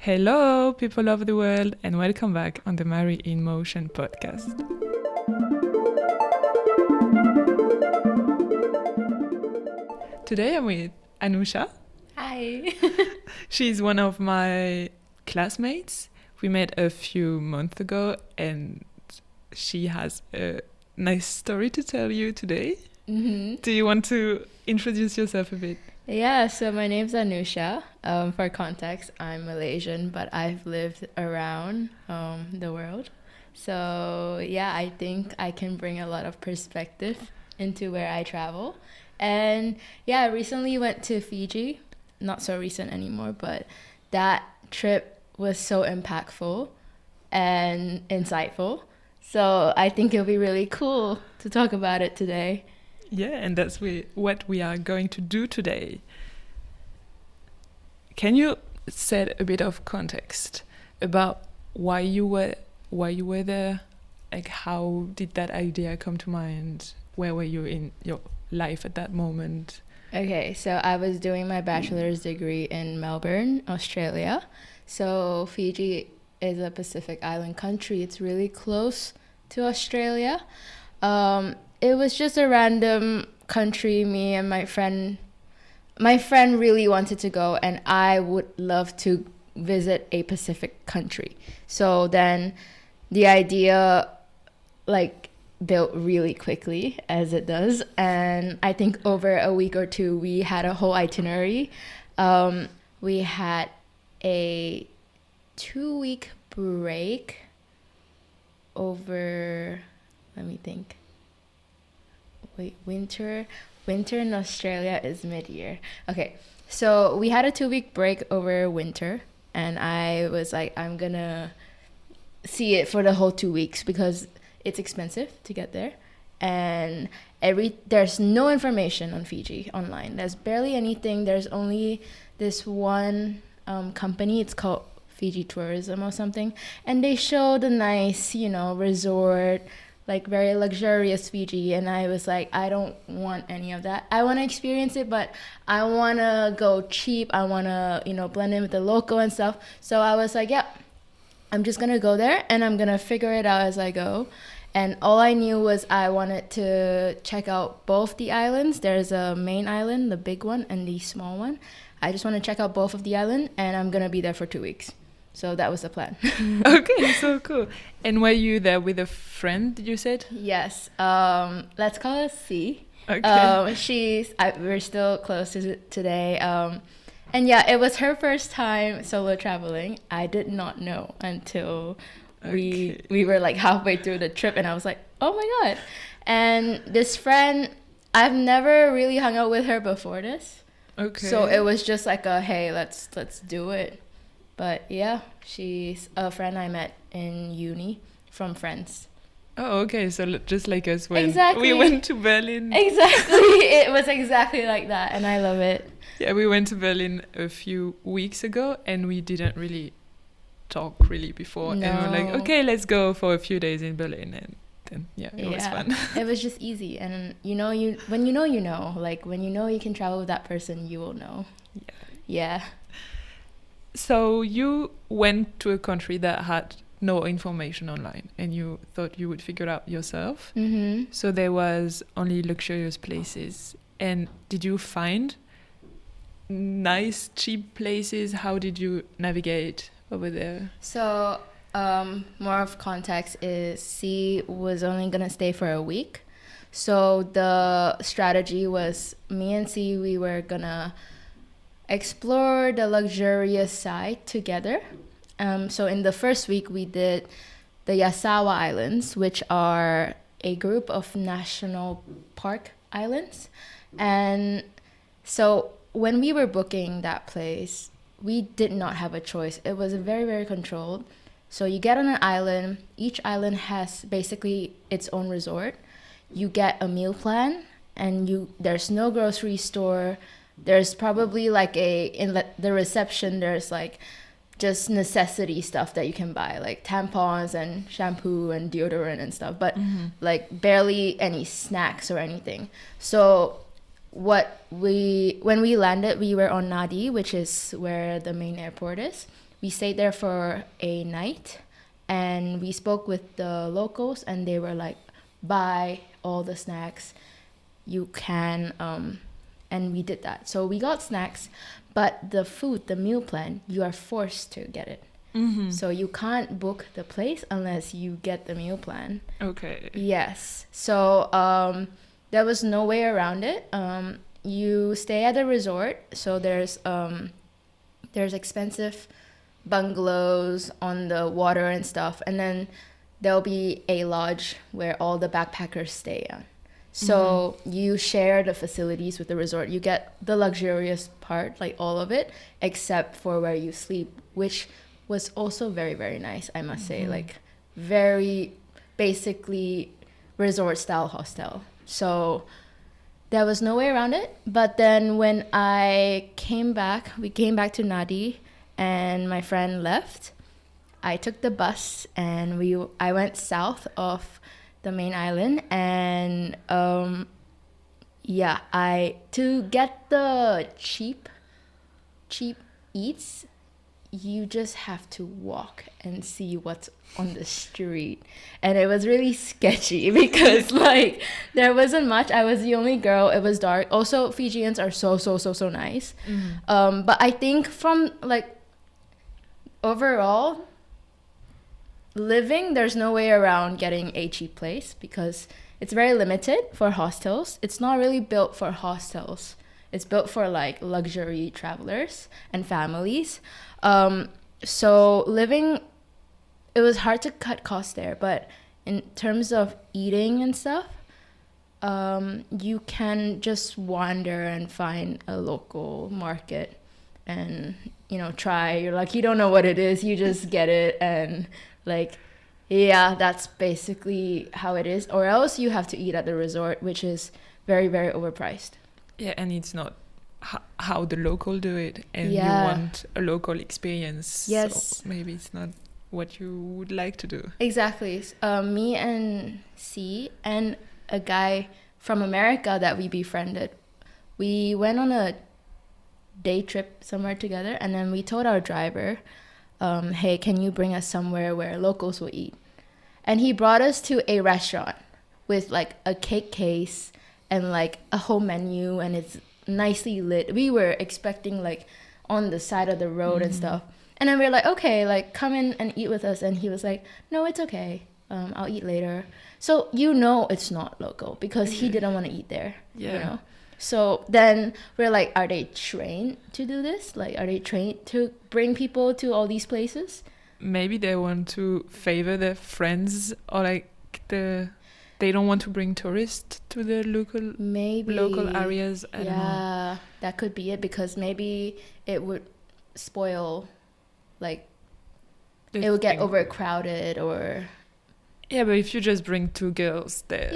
Hello, people of the world, and welcome back on the Mary in Motion podcast. Today I'm with Anusha. Hi. She's one of my classmates. We met a few months ago, and she has a nice story to tell you today. Mm-hmm. Do you want to introduce yourself a bit? Yeah, so my name's Anusha. For context, I'm Malaysian, but I've lived around the world. So yeah, I think I can bring a lot of perspective into where I travel. And yeah, I recently went to Fiji. Not so recent anymore, but that trip was so impactful and insightful. So I think it'll be really cool to talk about it today. Yeah, and that's what we are going to do today. Can you set a bit of context about why you were there? Like, how did that idea come to mind? Where were you in your life at that moment? Okay, so I was doing my bachelor's degree in Melbourne, Australia. So Fiji is a Pacific island country. It's really close to Australia. It was just a random country. Me and my friend really wanted to go, and I would love to visit a Pacific country. So then the idea built really quickly, as it does, and I think over a week or two we had a whole itinerary. We had a 2-week break over, let me think. Wait, winter in Australia is mid-year. Okay, so we had a 2-week break over winter, and I was like, I'm gonna see it for the whole 2 weeks because it's expensive to get there, and there's no information on Fiji online. There's barely anything. There's only this one company. It's called Fiji Tourism or something, and they show the nice, resort, like very luxurious Fiji, and I was like, I don't want any of that. I want to experience it, but I want to go cheap. I want to, blend in with the local and stuff. So I was like, yeah, I'm just going to go there, and I'm going to figure it out as I go. And all I knew was I wanted to check out both the islands. There's a main island, the big one, and the small one. I just want to check out both of the island, and I'm going to be there for 2 weeks. So that was the plan. Okay, so cool. And were you there with a friend, you said? Yes. Let's call her C. Okay. We're still close today. And yeah, it was her first time solo traveling. I did not know until we were like halfway through the trip, and I was like, oh my God. And this friend, I've never really hung out with her before this. Okay. So it was just like hey, let's do it. But yeah, she's a friend I met in uni from Friends. Oh, okay. So just like us when Exactly. we went to Berlin. Exactly. It was exactly like that, and I love it. Yeah, we went to Berlin a few weeks ago, and we didn't really talk really before. No. And we were like, okay, let's go for a few days in Berlin. And then, it was fun. It was just easy. And when like when you can travel with that person, you will know. Yeah. So you went to a country that had no information online, and you thought you would figure it out yourself. Mm-hmm. So there was only luxurious places. And did you find nice, cheap places? How did you navigate over there? So more of context is C was only going to stay for a week. So the strategy was me and C, we were going to explore the luxurious side together. So in the first week, we did the Yasawa Islands, which are a group of national park islands. And so when we were booking that place, we did not have a choice. It was very, very controlled. So you get on an island. Each island has basically its own resort. You get a meal plan, and there's no grocery store. There's probably in the reception, there's just necessity stuff that you can buy, like tampons and shampoo and deodorant and stuff, but barely any snacks or anything. So when we landed, we were on Nadi, which is where the main airport is. we stayed there for a night, and we spoke with the locals, and they were like, buy all the snacks you can, and we did that. So we got snacks, but the food, the meal plan, you are forced to get it. So you can't book the place unless you get the meal plan. Okay. Yes. So there was no way around it. You stay at a resort, so there's expensive bungalows on the water and stuff, and then there'll be a lodge where all the backpackers stay on. So you share the facilities with the resort. You get the luxurious part, like all of it, except for where you sleep, which was also very, very nice, I must say. Like, very basically resort style hostel. So there was no way around it. But then when we came back to Nadi, and my friend left, I took the bus, and I went south of the main island, and to get the cheap eats, you just have to walk and see what's on the street. And it was really sketchy because like there wasn't much. I was the only girl. It was dark. Also, Fijians are so nice. But I think from like overall living, there's no way around getting a cheap place because it's very limited for hostels. It's not really built for hostels. It's built for like luxury travelers and families. So living, it was hard to cut costs there, but in terms of eating and stuff, you can just wander and find a local market and, try. You're like, you don't know what it is, you just get it, and like, yeah, that's basically how it is. Or else you have to eat at the resort, which is very, very overpriced. Yeah, and it's not how the local do it, and you want a local experience. Yes. So maybe it's not what you would like to do. Exactly. Me and C and a guy from America that we befriended, we went on a day trip somewhere together, and then we told our driver, hey, can you bring us somewhere where locals will eat? And he brought us to a restaurant with like a cake case and like a whole menu, and it's nicely lit. We were expecting like on the side of the road and stuff, and then we were like, okay, like come in and eat with us. And he was like, no, it's okay, I'll eat later. So it's not local because he didn't want to eat there. So then we're like, are they trained to do this? Like, are they trained to bring people to all these places? Maybe they want to favor their friends, or like they don't want to bring tourists to the local areas. I don't know. That could be it, because maybe it would spoil, like it would get overcrowded, or yeah. But if you just bring two girls there,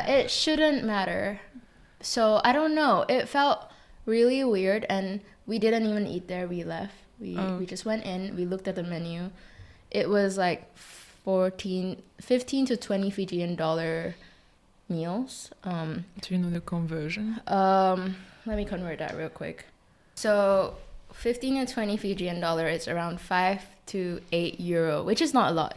it shouldn't matter. So I don't know. It felt really weird, and we didn't even eat there. We left. We just went in. We looked at the menu. It was like 15 to 20 Fijian dollar meals. Do you know the conversion? Let me convert that real quick. So 15 to 20 Fijian dollar is around 5 to 8 euro, which is not a lot.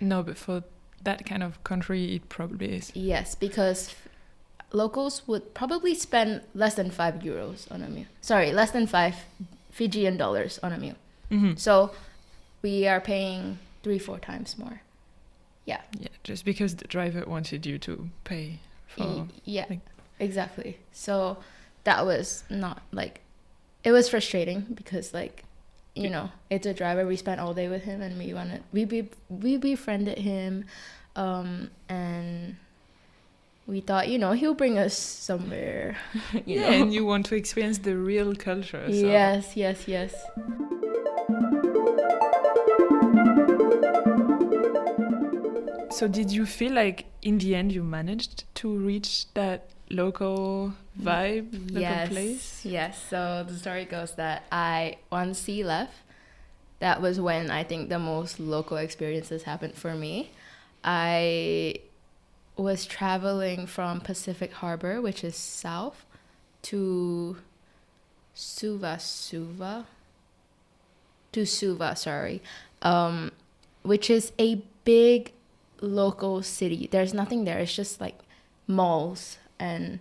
No, but for that kind of country, it probably is. Yes, because locals would probably spend less than 5 euros on a meal. Sorry, less than 5 Fijian dollars on a meal. So we are paying 3-4 times more. Yeah, just because the driver wanted you to pay for exactly. So that was not like, it was frustrating because like, it's a driver. We spent all day with him, and we befriended him, and we thought, he'll bring us somewhere. you know? And you want to experience the real culture. So. Yes. So did you feel like in the end you managed to reach that local vibe, local place? Yes. So the story goes that once he left, that was when I think the most local experiences happened for me. I was traveling from Pacific Harbor, which is south, to to Suva, sorry, which is a big local city. There's nothing there. It's just like malls and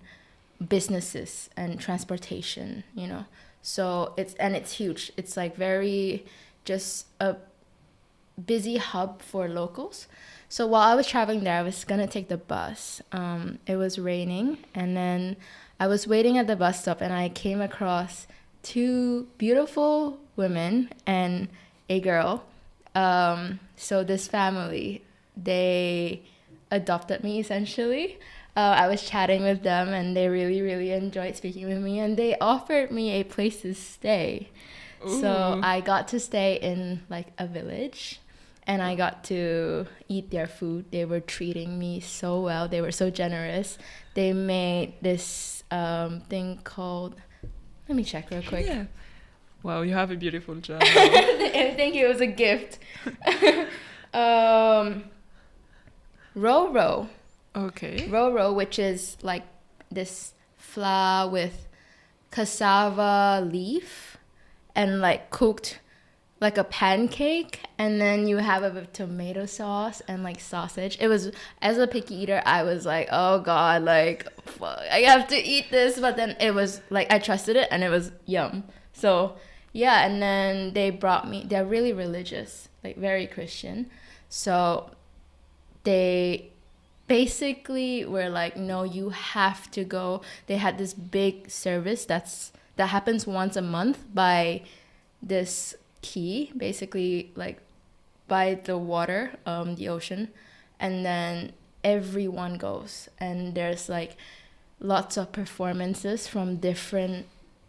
businesses and transportation, you know. So it's huge. It's like very just a busy hub for locals. So while I was traveling there, I was gonna take the bus. It was raining, and then I was waiting at the bus stop, and I came across two beautiful women and a girl. So this family, they adopted me essentially. I was chatting with them, and they really, really enjoyed speaking with me, and they offered me a place to stay. Ooh. So I got to stay in like a village, and I got to eat their food. They were treating me so well. They were so generous. They made this thing called, let me check real quick. Yeah. Wow, you have a beautiful journal. Thank you. It was a gift. Ro, Okay. which is like this flour with cassava leaf and like cooked like a pancake, and then you have it with tomato sauce and like sausage. It was, as a picky eater, I was like, oh god, like fuck, I have to eat this, but then it was like I trusted it and it was yum. So yeah, and then they brought me, they're really religious, like very Christian. So they basically were like, no, you have to go. They had this big service that happens once a month by this key, basically like by the water, the ocean, and then everyone goes, and there's like lots of performances from different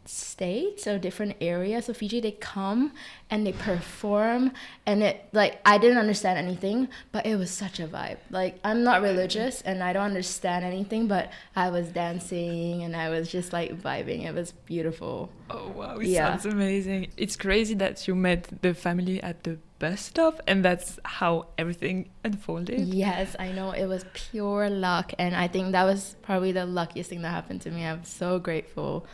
states or different areas of Fiji. They come and they perform, and it, like, I didn't understand anything, but it was such a vibe. Like, I'm not religious and I don't understand anything, but I was dancing and I was just like vibing. It was beautiful. Oh wow, it sounds amazing. It's crazy that you met the family at the bus stop and that's how everything unfolded. Yes, I know, it was pure luck, and I think that was probably the luckiest thing that happened to me. I'm so grateful.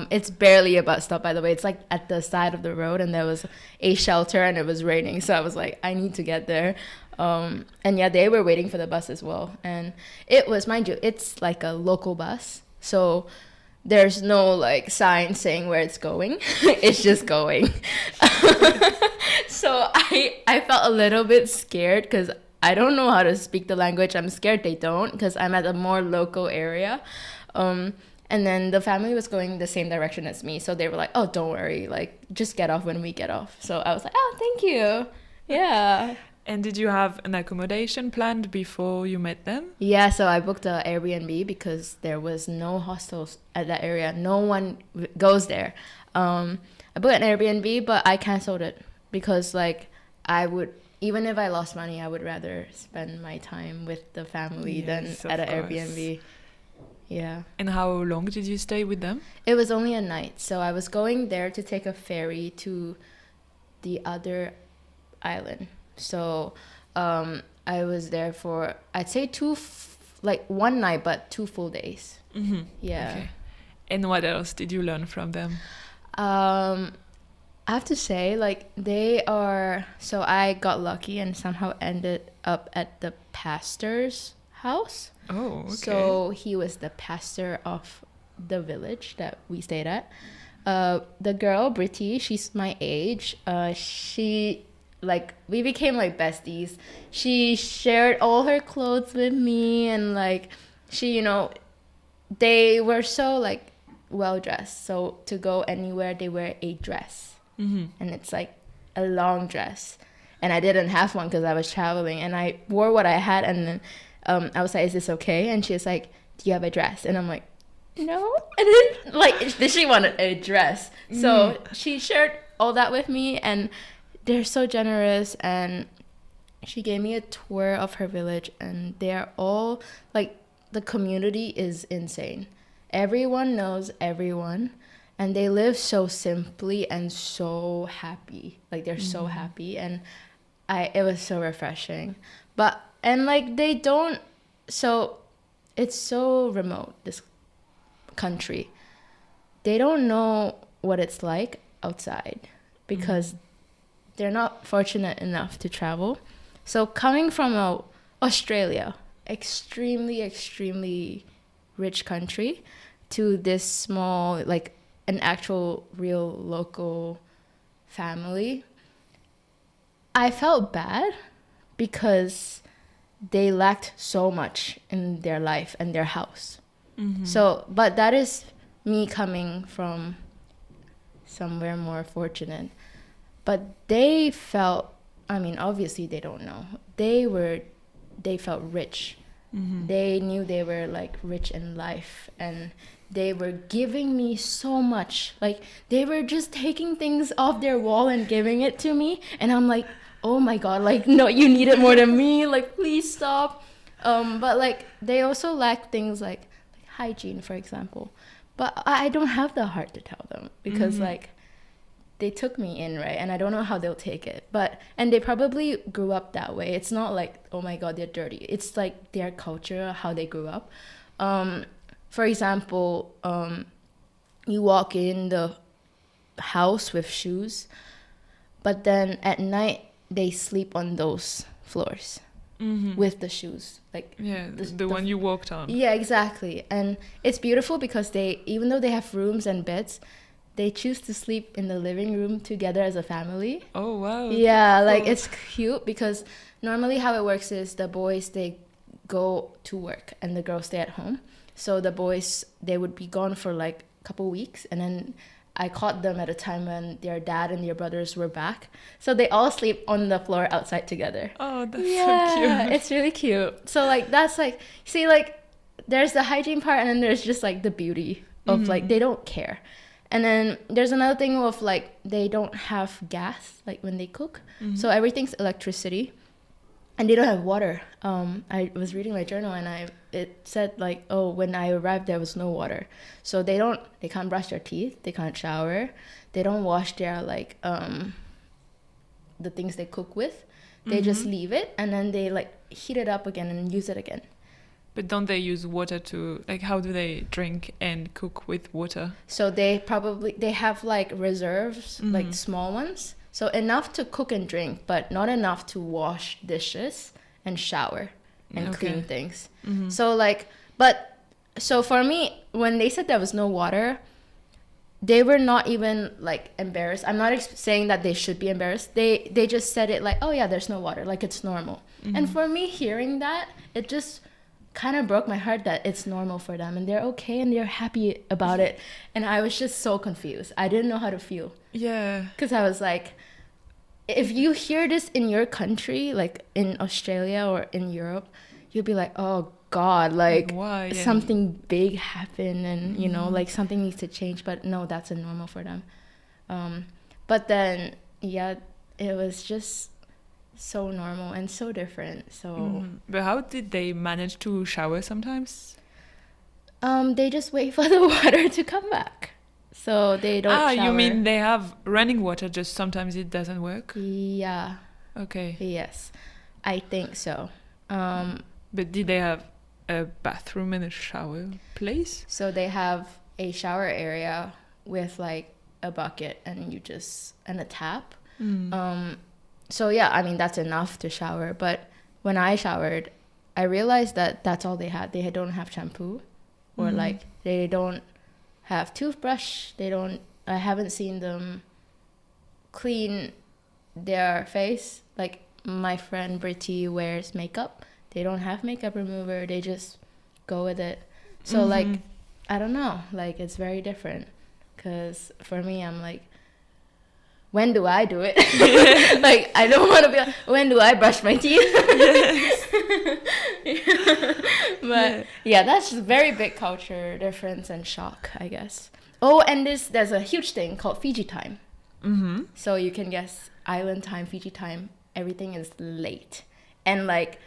It's barely a bus stop, by the way. It's like at the side of the road, and there was a shelter, and it was raining, so I was like, I need to get there. And yeah, they were waiting for the bus as well, and it was, mind you, it's like a local bus, so there's no like sign saying where it's going. It's just going. So I felt a little bit scared because I don't know how to speak the language. I'm scared they don't, because I'm at a more local area. And then the family was going the same direction as me. So they were like, oh, don't worry. Like, just get off when we get off. So I was like, oh, thank you. Yeah. And did you have an accommodation planned before you met them? Yeah, so I booked an Airbnb because there was no hostels at that area. No one goes there. I booked an Airbnb, but I canceled it because, like, I would, even if I lost money, I would rather spend my time with the family than at an Airbnb. Yeah. And how long did you stay with them? It was only a night. So I was going there to take a ferry to the other island. So I was there for, I'd say like 1 night, but 2 full days. Mm-hmm. Yeah. Okay. And what else did you learn from them? I have to say, like, they are, so I got lucky and somehow ended up at the pastor's house. Oh, okay. So he was the pastor of the village that we stayed at. The girl, Britty, she's my age. She, like, we became like besties. She shared all her clothes with me, and like, she, you know, they were so like well dressed. So to go anywhere, they wear a dress, and it's like a long dress. And I didn't have one because I was traveling, and I wore what I had, and then I was like, is this okay? And she was like, do you have a dress? And I'm like, no. And then, like, she wanted a dress. So she shared all that with me, and they're so generous. And she gave me a tour of her village, and they're all, like, the community is insane. Everyone knows everyone, and they live so simply and so happy. Like, they're so happy, and it was so refreshing. But, and like, they don't, so it's so remote, this country. They don't know what it's like outside because they're not fortunate enough to travel. So coming from Australia, extremely rich country, to this small, like an actual real local family, I felt bad because they lacked so much in their life and their house. So, but that is me coming from somewhere more fortunate. But they felt, I mean, obviously they don't know. They felt rich. They knew they were like rich in life, and they were giving me so much. Like, they were just taking things off their wall and giving it to me. And I'm like, oh my God, like, no, you need it more than me. Like, please stop. But like, they also lack things like hygiene, for example. But I don't have the heart to tell them because like, they took me in, right? And I don't know how they'll take it. And they probably grew up that way. It's not like, oh my God, they're dirty. It's like their culture, how they grew up. For example, you walk in the house with shoes, but then at night they sleep on those floors with the shoes. Like, yeah, the one you walked on. Yeah, exactly. And it's beautiful because even though they have rooms and beds, they choose to sleep in the living room together as a family. Oh, wow. Yeah, like, it's cute because normally how it works is the boys, they go to work and the girls stay at home. So the boys, they would be gone for like a couple weeks, and then I caught them at a time when their dad and their brothers were back. So they all sleep on the floor outside together. Oh, that's so Yeah, cute. it's really cute. So like, that's like, see, like, there's the hygiene part, and then there's just like the beauty of like, they don't care. And then there's another thing of like, they don't have gas like when they cook. So everything's electricity, and they don't have water. I was reading my journal, and it said like, oh, when I arrived there was no water. So they can't brush their teeth, they can't shower, they don't wash their like the things they cook with. They just leave it, and then they like heat it up again and use it again. But don't they use water to, like, how do they drink and cook with water? So they have like reserves, like small ones. So enough to cook and drink, but not enough to wash dishes and shower and clean things. So like, so for me, when they said there was no water, they were not even like embarrassed. I'm not saying that they should be embarrassed. They just said it like, oh yeah, there's no water, like it's normal. And for me, hearing that, it just kind of broke my heart that it's normal for them and they're okay and they're happy about it. And I was just so confused. I didn't know how to feel. Yeah. Because I was like, if you hear this in your country, like in Australia or in Europe, you'll be like, oh God, like why? Yeah. Something big happened and, you know, like something needs to change. But no, that's a normal for them. But then, yeah, it was just so normal and so different. So But how did they manage to shower sometimes? they just wait for the water to come back, so they don't shower. You mean they have running water, just sometimes it doesn't work? Yeah. Okay. Yes, I think so. But did they have a bathroom and a shower place? So they have a shower area with like a bucket and a tap. So yeah, I mean, that's enough to shower. But when I showered, I realized that that's all they had. They don't have shampoo, or like they don't have toothbrush. I haven't seen them clean their face. Like my friend Britty wears makeup. They don't have makeup remover. They just go with it. So like, I don't know. Like, it's very different. Because for me, I'm like, when do I do it? Like, I don't want to be like, when do I brush my teeth? But yeah, that's a very big culture difference and shock, I guess. Oh, and there's a huge thing called Fiji time. So you can guess island time, Fiji time, everything is late. And like,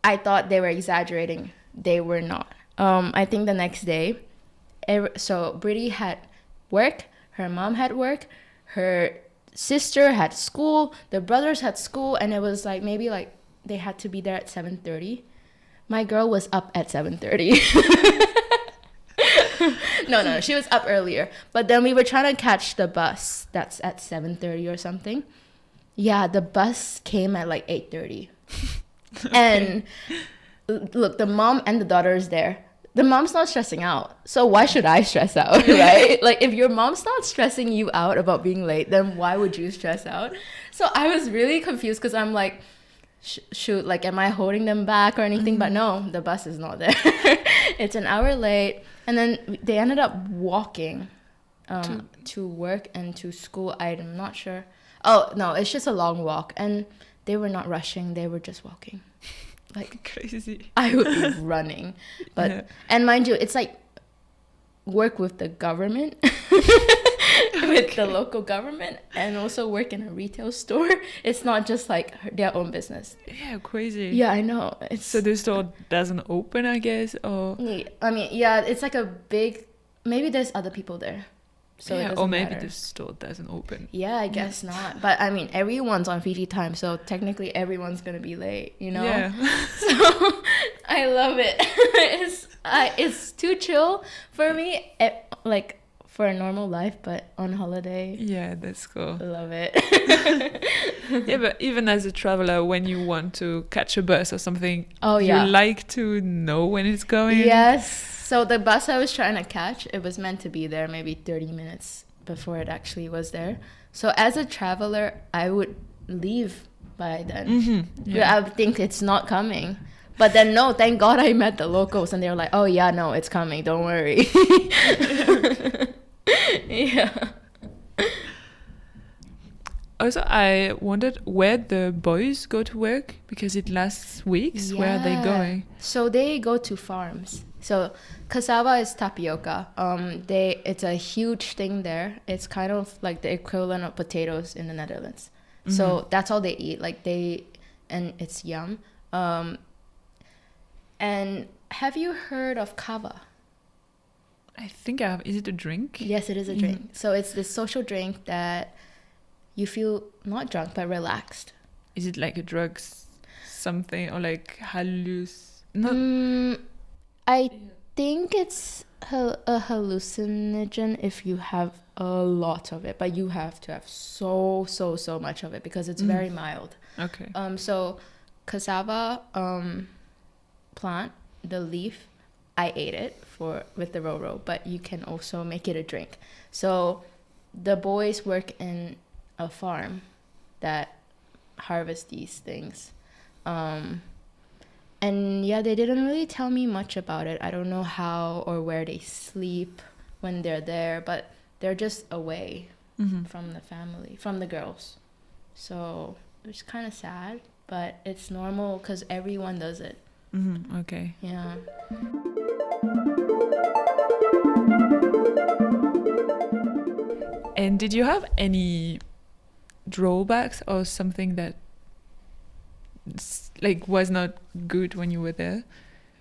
I thought they were exaggerating. They were not. I think the next day, so Britty had work, her mom had work, her sister had school, the brothers had school, and it was like maybe like they had to be there at 7:30. My girl was up at 7:30. No, she was up earlier. But then we were trying to catch the bus that's at 7:30 or something. Yeah, the bus came at like 8:30. Okay. And look, the mom and the daughter is there. The mom's not stressing out. So why should I stress out, right? Like, if your mom's not stressing you out about being late, then why would you stress out? So I was really confused because I'm like, shoot, like, am I holding them back or anything? But no, the bus is not there. It's an hour late. And then they ended up walking to work and to school. I'm not sure. Oh, no, it's just a long walk. And they were not rushing. They were just walking. Like, crazy. I would be running. But yeah. And mind you, it's like work with the government. With the local government, and also work in a retail store. It's not just like their own business. Yeah, crazy. Yeah, I know. So the store doesn't open, I guess, or I mean, yeah, it's like a big. Maybe there's other people there, so yeah, it doesn't or maybe matter. the store doesn't open. Yeah, I guess not. But I mean, everyone's on Fiji time, so technically everyone's gonna be late. You know. Yeah. So I love it. It's too chill for me. Like. For a normal life, but on holiday. Yeah, that's cool. Love it. Yeah, but even as a traveler, when you want to catch a bus or something, you like to know when it's going. Yes. So the bus I was trying to catch, it was meant to be there maybe 30 minutes before it actually was there. So as a traveler, I would leave by then. Mm-hmm. Yeah. I would think it's not coming. But then no, thank God I met the locals and they were like, oh yeah, no, it's coming, don't worry. Yeah. Also, I wondered where the boys go to work because it lasts weeks. Yeah. Where are they going? So they go to farms. So cassava is tapioca. It's a huge thing there. It's kind of like the equivalent of potatoes in the Netherlands. Mm-hmm. So that's all they eat. And it's yum. And have you heard of kava? I think I have. Is it a drink? Yes, it is a drink. So it's this social drink that you feel not drunk but relaxed. Is it like a drug something or like I think it's a hallucinogen if you have a lot of it, but you have to have so much of it because it's very mild. Okay. So cassava plant, the leaf, I ate it with the roro, but you can also make it a drink. So the boys work in a farm that harvest these things. And yeah, they didn't really tell me much about it. I don't know how or where they sleep when they're there, but they're just away from the family, from the girls. So it's kind of sad, but it's normal because everyone does it. Mm-hmm. Okay. Yeah. And did you have any drawbacks or something that like was not good when you were there,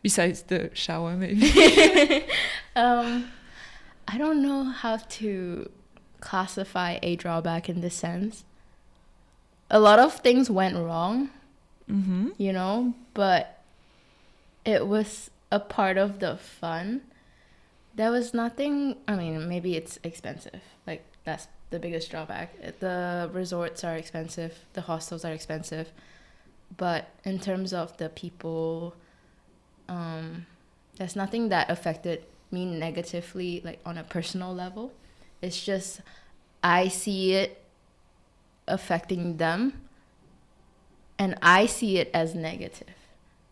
besides the shower maybe? I don't know how to classify a drawback in this sense. A lot of things went wrong, you know, but it was a part of the fun. There was nothing, I mean, maybe it's expensive. Like, that's the biggest drawback. The resorts are expensive. The hostels are expensive. But in terms of the people, there's nothing that affected me negatively, like on a personal level. It's just, I see it affecting them, and I see it as negative.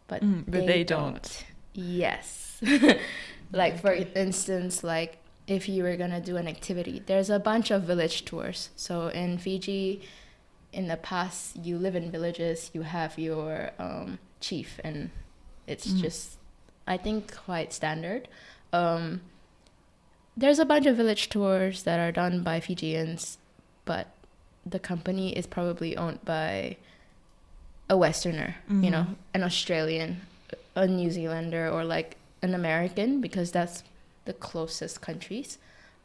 But they don't. Yes. Like, for instance, like, if you were going to do an activity, there's a bunch of village tours. So in Fiji, in the past, you live in villages, you have your chief, and it's just, I think, quite standard. There's a bunch of village tours that are done by Fijians, but the company is probably owned by a Westerner, you know, an Australian, a New Zealander, or like an American, because that's the closest countries.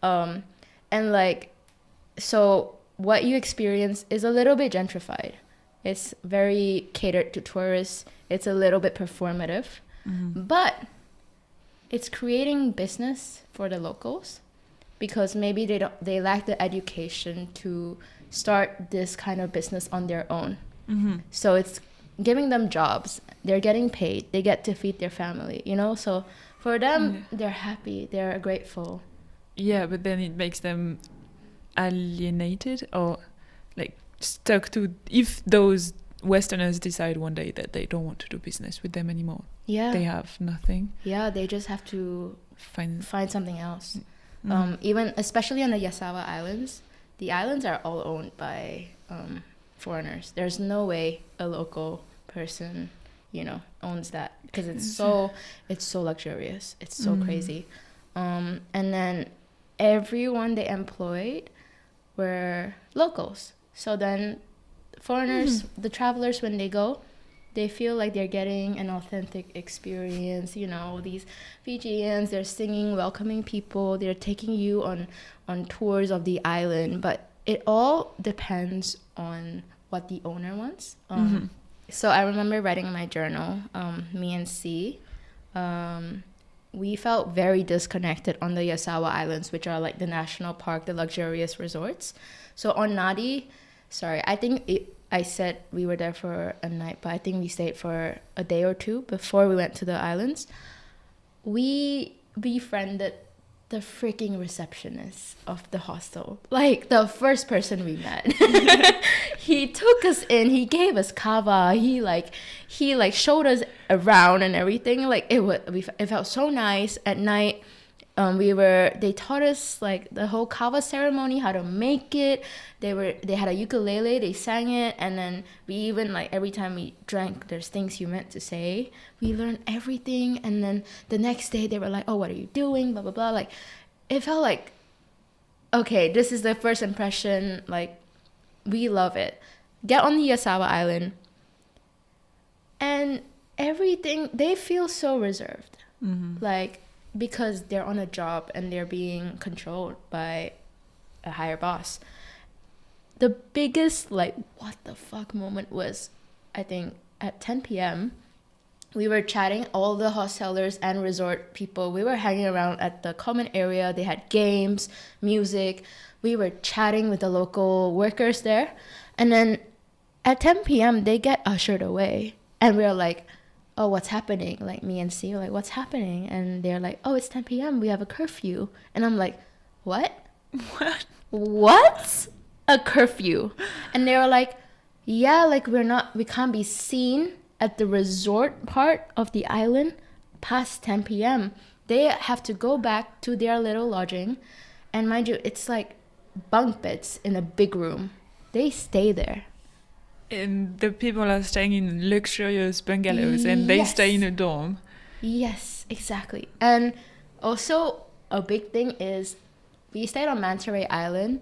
And like, so what you experience is a little bit gentrified. It's very catered to tourists. It's a little bit performative, but it's creating business for the locals, because maybe they lack the education to start this kind of business on their own. So it's giving them jobs, they're getting paid, they get to feed their family, you know. So for them, they're happy, they're grateful. Yeah, but then it makes them alienated or like stuck to, if those Westerners decide one day that they don't want to do business with them anymore, they have nothing. They just have to find something else. Even especially on the Yasawa Islands, the islands are all owned by foreigners. There's no way a local person, you know, owns that, because it's so luxurious, it's so crazy. And then everyone they employed were locals. So then foreigners, the travelers, when they go, they feel like they're getting an authentic experience. You know, these Fijians, they're singing, welcoming people, they're taking you on tours of the island. But it all depends on what the owner wants. So I remember writing in my journal, me and C, we felt very disconnected on the Yasawa Islands, which are like the national park, the luxurious resorts. So on Nadi, I think I said we were there for a night, but I think we stayed for a day or two before we went to the islands. We befriended the freaking receptionist of the hostel, like the first person we met. He took us in, he gave us kava, he showed us around and everything. Like it felt so nice. At night, they taught us like the whole kava ceremony, how to make it. They had a ukulele, they sang it, and then we even, like, every time we drank, there's things you meant to say. We learned everything, and then the next day they were like, oh, what are you doing, blah blah blah. Like, it felt like, okay, this is the first impression, like, we love it. Get on the Yasawa Island, and everything, they feel so reserved, like, because they're on a job and they're being controlled by a higher boss. The biggest, like, what the fuck moment was, I think, at 10 p.m. we were chatting, all the hostelers and resort people. We were hanging around at the common area. They had games, music. We were chatting with the local workers there. And then at 10 p.m. they get ushered away. And we were like, oh, what's happening? Like, me and C were like, what's happening? And they're like, oh, it's 10 p.m. we have a curfew. And I'm like, what? What? A curfew? And they were like, yeah, like, we can't be seen at the resort part of the island past 10 p.m. They have to go back to their little lodging. And mind you, it's like bunk beds in a big room. They stay there. And the people are staying in luxurious bungalows, and they stay in a dorm. Yes, exactly. And also, a big thing is, we stayed on Manta Ray Island.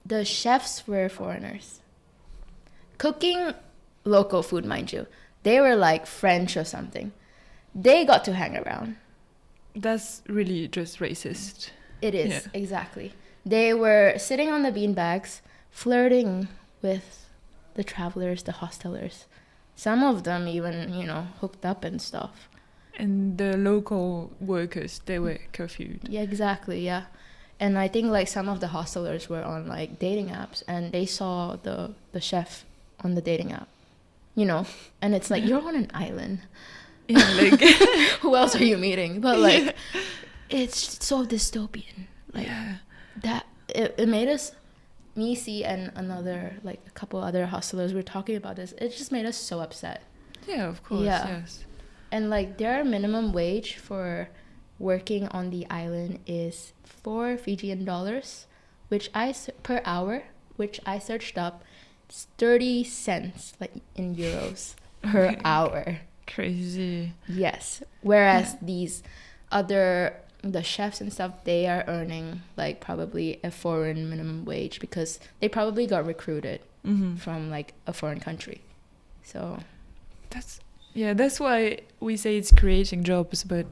The chefs were foreigners. Cooking local food, mind you. They were like French or something. They got to hang around. That's really just racist. It is, exactly. They were sitting on the beanbags, flirting with the travelers, the hostelers. Some of them even, hooked up and stuff. And the local workers, they were curfewed. Yeah, exactly, yeah. And I think, like, some of the hostelers were on, like, dating apps, and they saw the chef on the dating app, and it's like, you're on an island. Yeah, like, who else are you meeting? But, like, it's so dystopian. Like, that, it made us, me, C, and another, like, a couple other hostelers were talking about this. It just made us so upset. Yeah, of course, yes. And, like, their minimum wage for working on the island is 4 Fijian dollars, per hour, which I searched up. It's 30 cents, like, in euros per hour. Crazy. Yes. Whereas these other, the chefs and stuff, they are earning, like, probably a foreign minimum wage, because they probably got recruited from, like, a foreign country. So that's why we say it's creating jobs, but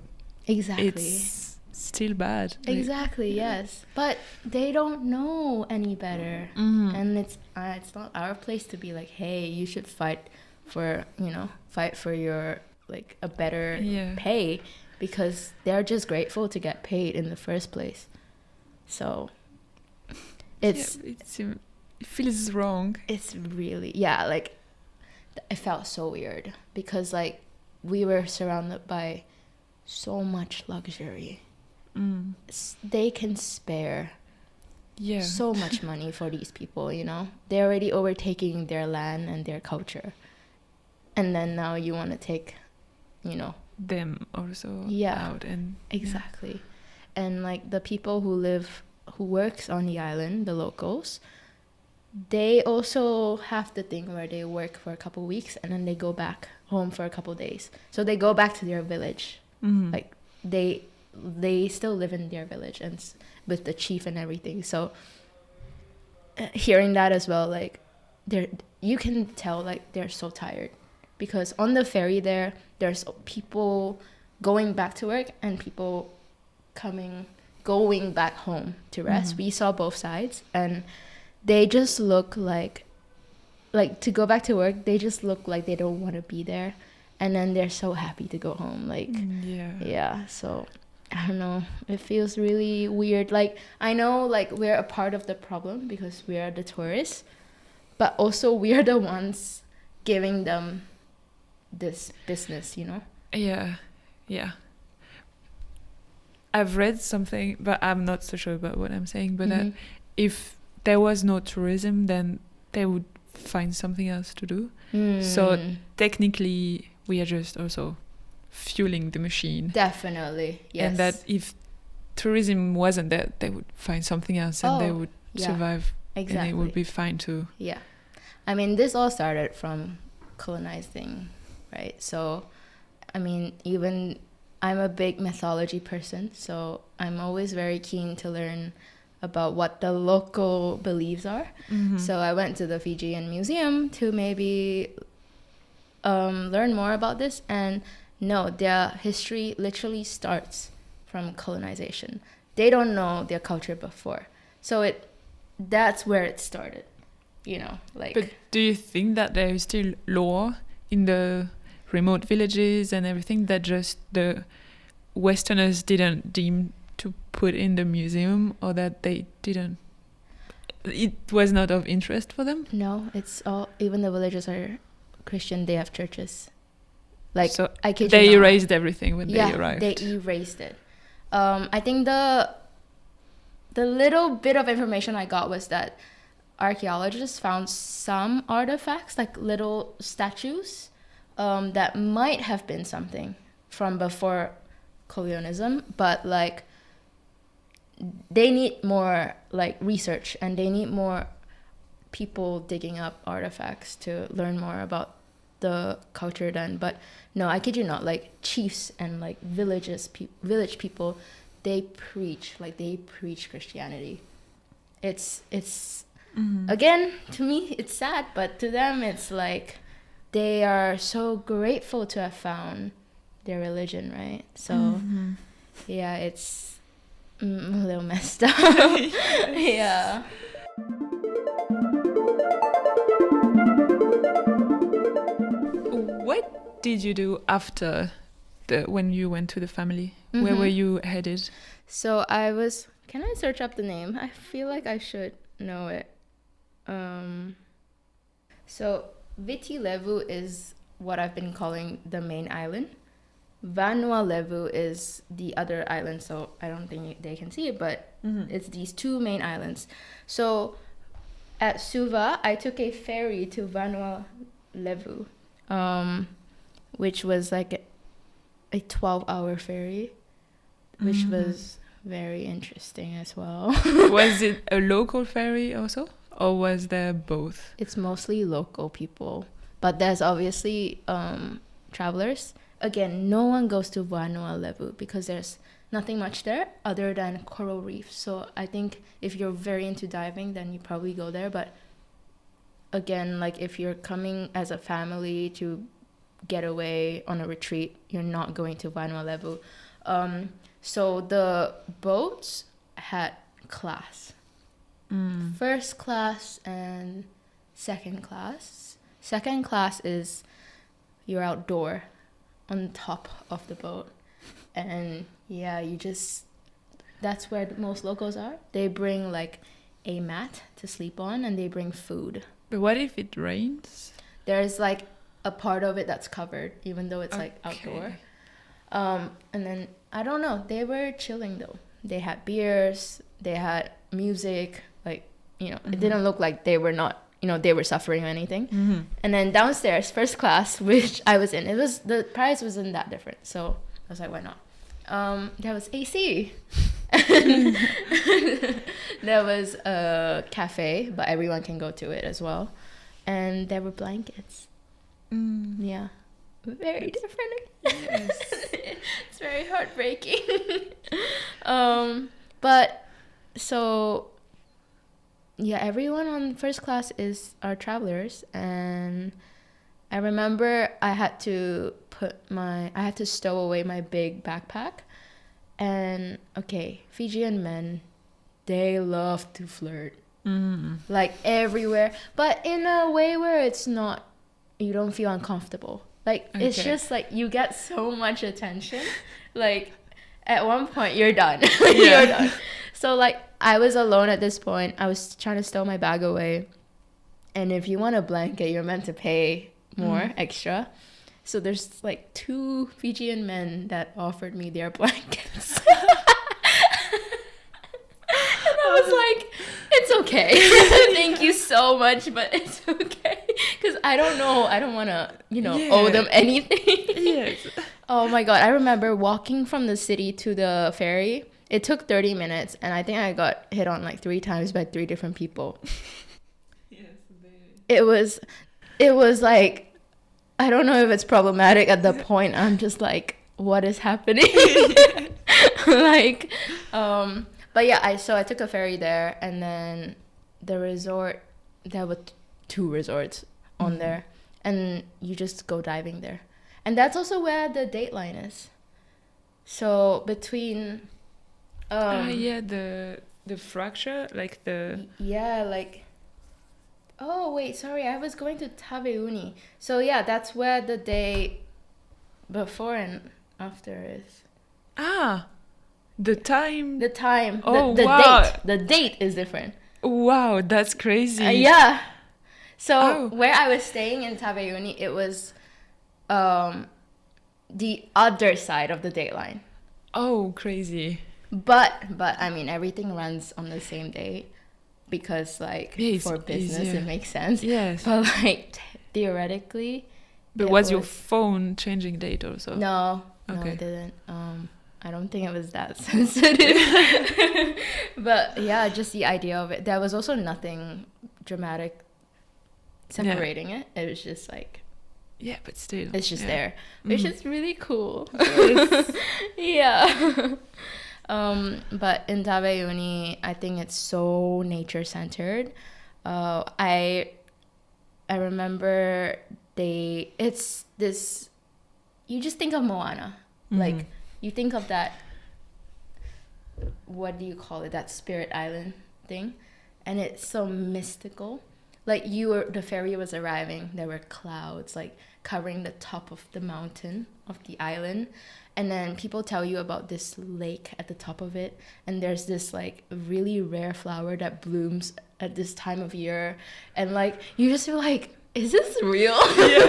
exactly, it's still bad. Exactly, yes. But they don't know any better. And it's not our place to be like, hey, you should fight for your, like, a better pay, because they're just grateful to get paid in the first place. So it feels wrong. It's really, yeah, like it felt so weird because like we were surrounded by so much luxury. They can spare so much money for these people, you know. They're already overtaking their land and their culture, and then now you want to take, you know, them also out. And exactly. And like the people who works on the island, the locals, they also have the thing where they work for a couple weeks and then they go back home for a couple days. So they go back to their village. Like they still live in their village and with the chief and everything. So hearing that as well, like you can tell like they're so tired, because on the ferry there's people going back to work and people going back home to rest. We saw both sides, and they just look like to go back to work, they just look like they don't want to be there, and then they're so happy to go home. Like so I don't know, it feels really weird. Like I know like we're a part of the problem because we are the tourists, but also we are the ones giving them this business, you know. I've read something, but I'm not so sure about what I'm saying, but that if there was no tourism, then they would find something else to do. So technically we are just also fueling the machine. Definitely, yes. And that if tourism wasn't there, they would find something else and they would survive. Exactly. And it would be fine too. Yeah. I mean, this all started from colonizing, right? So, I mean, even I'm a big mythology person, so I'm always very keen to learn about what the local beliefs are. So I went to the Fijian Museum to maybe learn more about this. And no, their history literally starts from colonization. They don't know their culture before. So that's where it started, you know, like. But do you think that there is still lore in the remote villages and everything that just the Westerners didn't deem to put in the museum, or that it was not of interest for them? No, it's all, even the villagers are Christian, they have churches. Like, so I kid they you not. erased everything when they arrived. They erased it. I think the little bit of information I got was that archaeologists found some artifacts, like little statues, that might have been something from before colonialism, but like they need more like research, and they need more people digging up artifacts to learn more about the culture then. But no, I kid you not, like chiefs and like village people, they preach Christianity. It's again, to me it's sad, but to them it's like they are so grateful to have found their religion, right? So yeah, it's a little messed up. Yeah. What did you do after when you went to the family? Where were you headed? So can I search up the name? I feel like I should know it. So Viti Levu is what I've been calling the main island. Vanua Levu is the other island, so I don't think they can see it, but it's these two main islands. So at Suva, I took a ferry to Vanua Levu, which was like a 12-hour ferry, which was very interesting as well. Was it a local ferry also, or was there both? It's mostly local people, but there's obviously travelers. Again, no one goes to Vanua Levu because there's nothing much there other than coral reefs. So I think if you're very into diving, then you probably go there. But again, like if you're coming as a family to get away on a retreat, you're not going to Vanua Levu. So the boats had class. First class and second class. Second class is you're outdoor on top of the boat. And yeah, that's where most locals are. They bring like a mat to sleep on, and they bring food. But what if it rains? There's like a part of it that's covered, even though it's like outdoor. And then I don't know, they were chilling though. They had beers, they had music, like, you know, it didn't look like they were not, you know, they were suffering or anything. And then downstairs, first class, which I was in, the price wasn't that different, so I was like, why not? There was AC. There was a cafe, but everyone can go to it as well. And there were blankets. Yeah. Very different. Yes. It's very heartbreaking. But so yeah, everyone on first class are travelers, and I remember I had to stow away my big backpack. And okay, Fijian men, they love to flirt. Like everywhere, but in a way where it's not, you don't feel uncomfortable. Like, it's just like you get so much attention. Like, at one point, you're done. You're done. So, like, I was alone at this point. I was trying to stow my bag away. And if you want a blanket, you're meant to pay more extra. So there's like 2 Fijian men that offered me their blankets. And I was like, it's okay. Thank you so much, but it's okay. Because I don't want to, owe them anything. Yes. Oh my God. I remember walking from the city to the ferry. It took 30 minutes, and I think I got hit on like 3 times by 3 different people. Yes, it was like, I don't know if it's problematic at the point. I'm just like, what is happening? Like, but yeah, I took a ferry there, and then the resort, there were 2 resorts on there, and you just go diving there. And that's also where the date line is. So between the fracture, like the... Yeah, like... Oh, wait, sorry, I was going to Taveuni. So yeah, that's where the day before and after is. The time. Oh, wow. The date is different. Wow, that's crazy. Yeah. So where I was staying in Taveuni, it was the other side of the date line. Oh, crazy. But I mean, everything runs on the same day because, like, for business, it makes sense. Yes. But, like, theoretically... But was your phone changing date also? No, it didn't. I don't think it was that sensitive. But yeah, just the idea of it. There was also nothing dramatic separating it. It was just like... Yeah, but still. It's just there. Which is really cool. Yeah. But in Taveuni, I think it's so nature-centered. I remember it's this... You just think of Moana. Like... You think of that, what do you call it, that spirit island thing, and it's so mystical. Like, the ferry was arriving, there were clouds like covering the top of the mountain of the island, and then people tell you about this lake at the top of it, and there's this like really rare flower that blooms at this time of year, and like you just feel like, is this real? Yeah.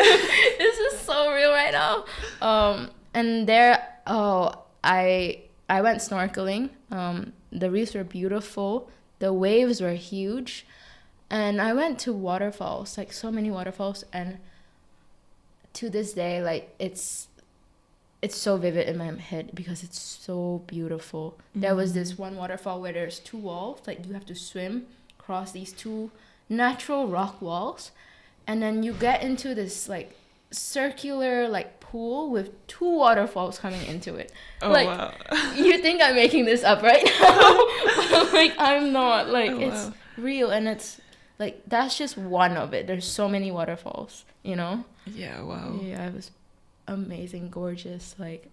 This is so real right now. And there, I went snorkeling. The reefs were beautiful. The waves were huge. And I went to waterfalls, like so many waterfalls. And to this day, like it's so vivid in my head because it's so beautiful. There was this one waterfall where there's 2 walls. Like, you have to swim across these 2 natural rock walls. And then you get into this like circular like pool with 2 waterfalls coming into it. Oh, like, wow. You think I'm making this up right now? But, like, I'm not. Like, it's real, and it's like, that's just one of it. There's so many waterfalls, you know? Yeah, wow. Yeah, it was amazing, gorgeous, like...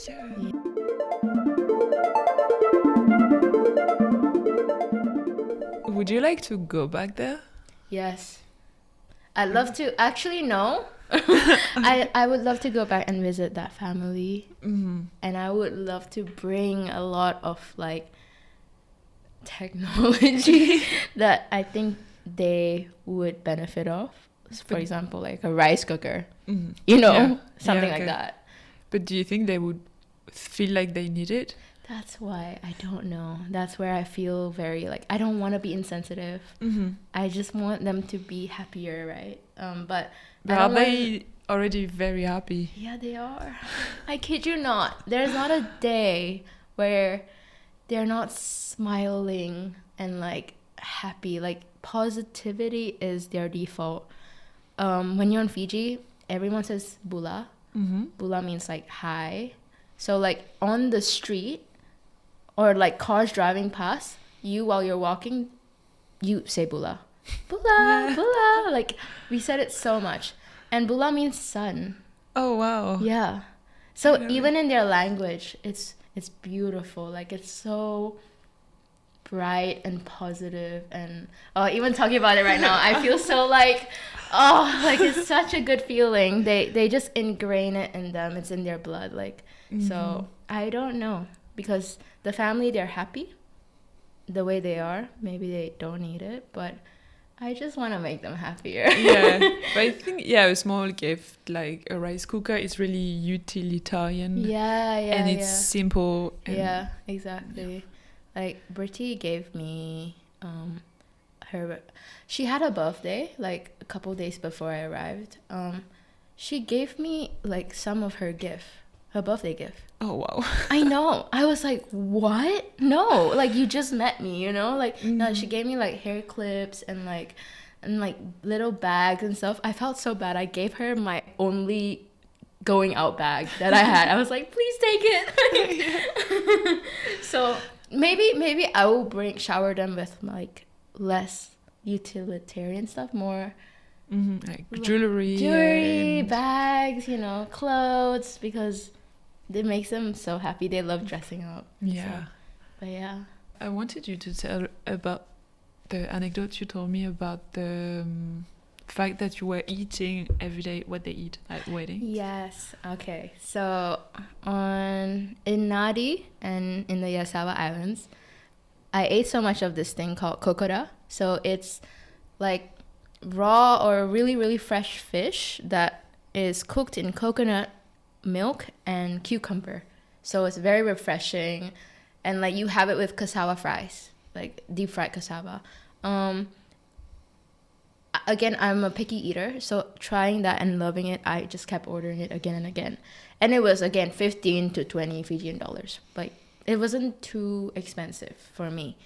Yeah. Would you like to go back there? Yes. I'd love to. Actually, no. I would love to go back and visit that family. And I would love to bring a lot of like technology that I think they would benefit off. For example, like a rice cooker, something like that. But do you think they would feel like they need it? That's why I don't know. That's where I feel very like I don't want to be insensitive. I just want them to be happier, right? But are they already very happy? Yeah, they are. I kid you not. There's not a day where they're not smiling and like happy. Like positivity is their default. When you're in Fiji, everyone says bula. Bula means like hi. So like on the street or like cars driving past you while you're walking, you say bula. Bula, bula. Like we said it so much. And bula means sun. Oh, wow. Yeah. So even in their language, it's beautiful. Like it's so bright and positive. And even talking about it right now, I feel so like, like it's such a good feeling. They just ingrain it in them. It's in their blood. Like, so I don't know. Because the family, they're happy the way they are. Maybe they don't need it, but I just want to make them happier. Yeah, but I think, a small gift like a rice cooker is really utilitarian. Yeah, and it's simple. And yeah, exactly. Like, Bertie gave me she had a birthday, like, a couple days before I arrived. She gave me, like, some of her birthday gift. Oh, wow. I know. I was like, what? No, like, you just met me, you know? Like, no, she gave me, like, hair clips and little bags and stuff. I felt so bad. I gave her my only going out bag that I had. I was like, please take it. So maybe I will shower them with, like, less utilitarian stuff, more like jewelry, bags, clothes, because it makes them so happy. They love dressing up. Yeah. So, but yeah. I wanted you to tell about the anecdote you told me about the fact that you were eating every day what they eat at weddings. Yes. Okay. So in Nadi and in the Yasawa Islands, I ate so much of this thing called kokora. So it's like raw or really, really fresh fish that is cooked in coconut milk and cucumber. So it's very refreshing, and like you have it with cassava fries, like deep fried cassava. Again, I'm a picky eater, so trying that and loving it, I just kept ordering it again and again. And it was, again, 15 to 20 Fijian dollars. Like, it wasn't too expensive for me.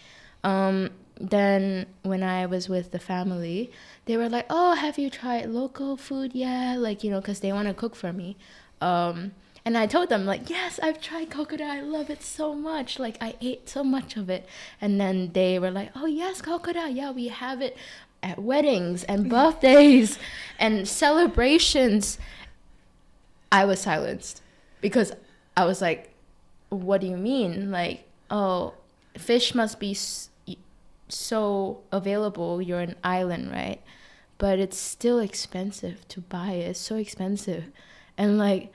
Then when I was with the family, they were like, oh, have you tried local food? Yeah, like, because they want to cook for me. And I told them, like, yes, I've tried kokora. I love it so much. Like, I ate so much of it. And then they were like, oh, yes, kokora. Yeah, we have it at weddings and birthdays and celebrations. I was silenced because I was like, what do you mean? Like, oh, fish must be so available. You're an island, right? But it's still expensive to buy it. It's so expensive. And like,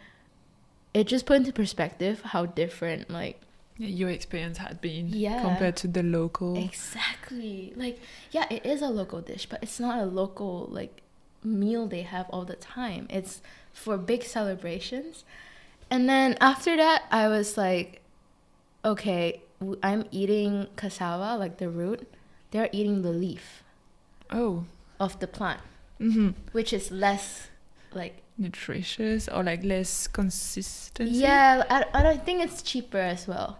it just put into perspective how different, like, your experience had been compared to the local. Exactly. Like, yeah, it is a local dish, but it's not a local, like, meal they have all the time. It's for big celebrations. And then after that, I was like, okay, I'm eating cassava, like the root. They're eating the leaf of the plant, which is less, like, nutritious or like less consistency. Yeah, I don't think it's cheaper as well.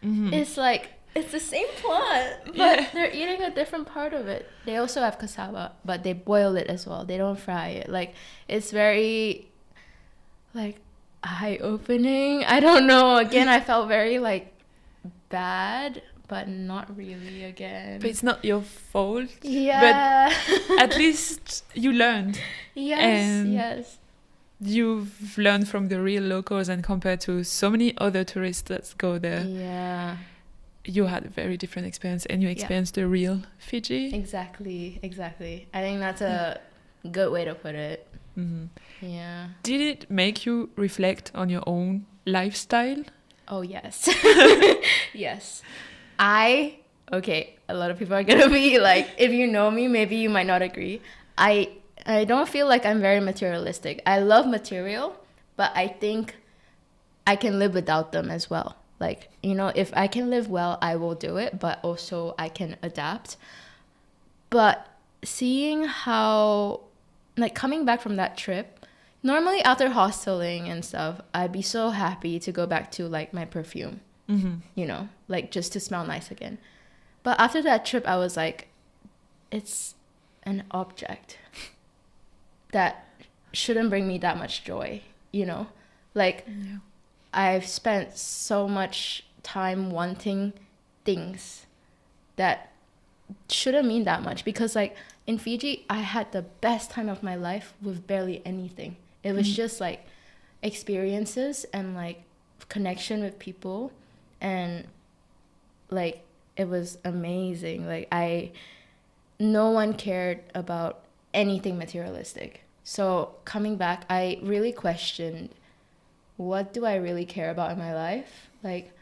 It's like, it's the same plant, but they're eating a different part of it. They also have cassava, but they boil it as well. They don't fry it. Like, it's very, like, eye-opening. I don't know. Again, I felt very, like, bad, but not really again. But it's not your fault. Yeah. But at least you learned. Yes. You've learned from the real locals, and compared to so many other tourists that go there, you had a very different experience, and you experienced the real Fiji. Exactly. I think that's a good way to put it. Yeah. Did it make you reflect on your own lifestyle? Oh, yes. Yes. Okay, a lot of people are gonna be like, if you know me, maybe you might not agree. I don't feel like I'm very materialistic. I love material, but I think I can live without them as well. Like, if I can live well, I will do it, but also I can adapt. But seeing how, like, coming back from that trip, normally after hosteling and stuff, I'd be so happy to go back to, like, my perfume, like, just to smell nice again. But after that trip, I was like, it's an object that shouldn't bring me that much joy, Like, Yeah. I've spent so much time wanting things that shouldn't mean that much, because like in Fiji I had the best time of my life with barely anything. It was just like experiences and like connection with people, and like it was amazing. Like no one cared about anything materialistic. So coming back, I really questioned, what do I really care about in my life? Like,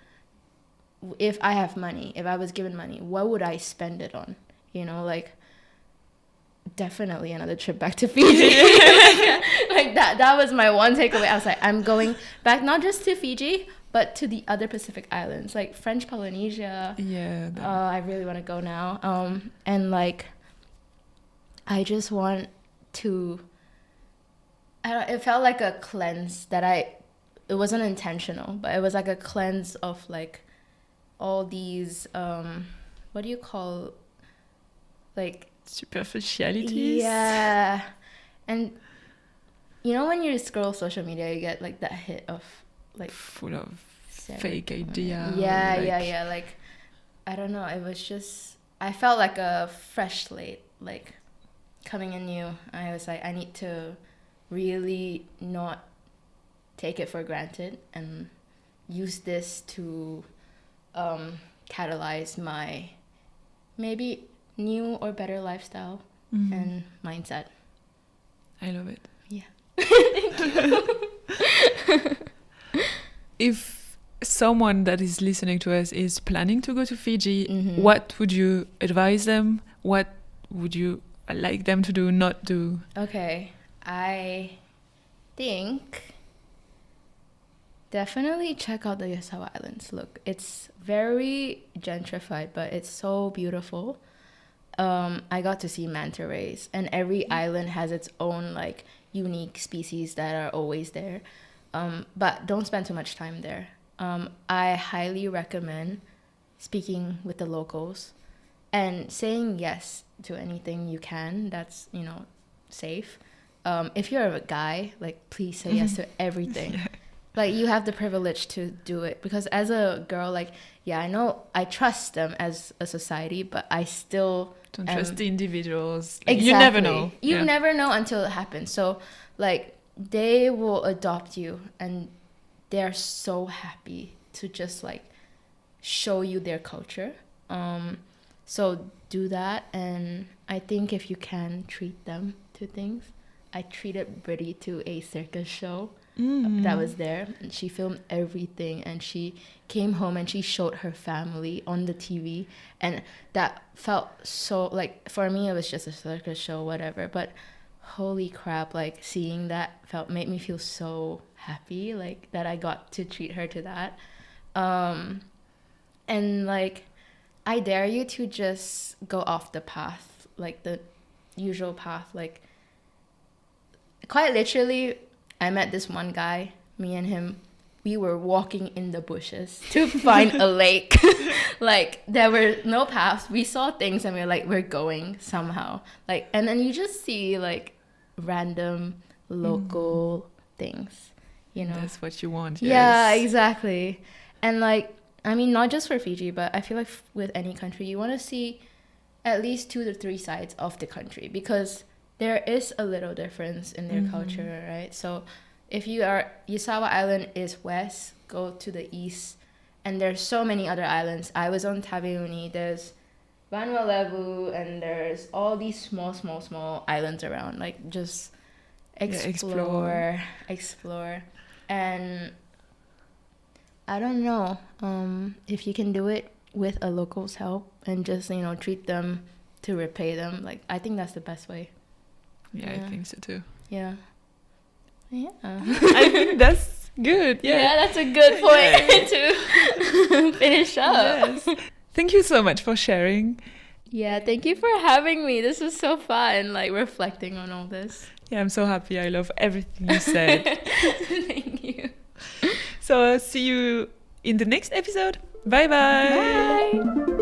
if I have money, if I was given money, what would I spend it on? Like, definitely another trip back to Fiji. Like that was my one takeaway. I was like, I'm going back not just to Fiji, but to the other Pacific islands, like French Polynesia. Yeah. I really want to go now. And like, I just want to. It felt like a cleanse it wasn't intentional, but it was like a cleanse of like all these what do you call, like, superficialities? Yeah. And when you scroll social media, you get like that hit of like full of fake idea. Yeah. Like, I don't know, it was just, I felt like a fresh slate, like coming in new. I was like, I need to really not take it for granted and use this to catalyze my maybe new or better lifestyle and mindset. I love it. Yeah. Thank you. If someone that is listening to us is planning to go to Fiji, what would you advise them? What would you like them to do, not do? Okay, I think definitely check out the Yasawa Islands. Look, it's very gentrified, but it's so beautiful. I got to see manta rays, and every island has its own like unique species that are always there. But don't spend too much time there. I highly recommend speaking with the locals and saying yes to anything you can that's, safe. If you're a guy, like, please say yes to everything. Yeah. Like, you have the privilege to do it, because as a girl, like, yeah, I know I trust them as a society, but I still don't trust the individuals. Like, exactly. You never know. You never know until it happens. So, like, they will adopt you, and they're so happy to just like show you their culture. So do that, and I think if you can treat them to things. I treated Brittany to a circus show that was there, and she filmed everything, and she came home and she showed her family on the TV, and that felt so, like, for me it was just a circus show, whatever, but holy crap, like, seeing that made me feel so happy, like, that I got to treat her to that. And like, I dare you to just go off the path, like the usual path. Like, quite literally, I met this one guy, me and him, we were walking in the bushes to find a lake. Like, there were no paths. We saw things and we were like, we're going somehow. Like, and then you just see like random local things, you know. That's what you want. Yeah, yes. Exactly. And like, I mean, not just for Fiji, but I feel like with any country, you want to see at least 2 to 3 sides of the country, because there is a little difference in their culture, right? So if you are, Yasawa Island is west, go to the east, and there's so many other islands. I was on Taveuni, there's Vanuatu, and there's all these small islands around, like just explore. And I don't know if you can do it with a local's help and just, you know, treat them to repay them. Like, I think that's the best way. Yeah, I think so too. Yeah. I think that's good. Yeah, that's a good point to finish up. Yes. Thank you so much for sharing. Yeah, thank you for having me. This was so fun, like reflecting on all this. Yeah, I'm so happy. I love everything you said. Thank you. So see you in the next episode. Bye-bye. Bye.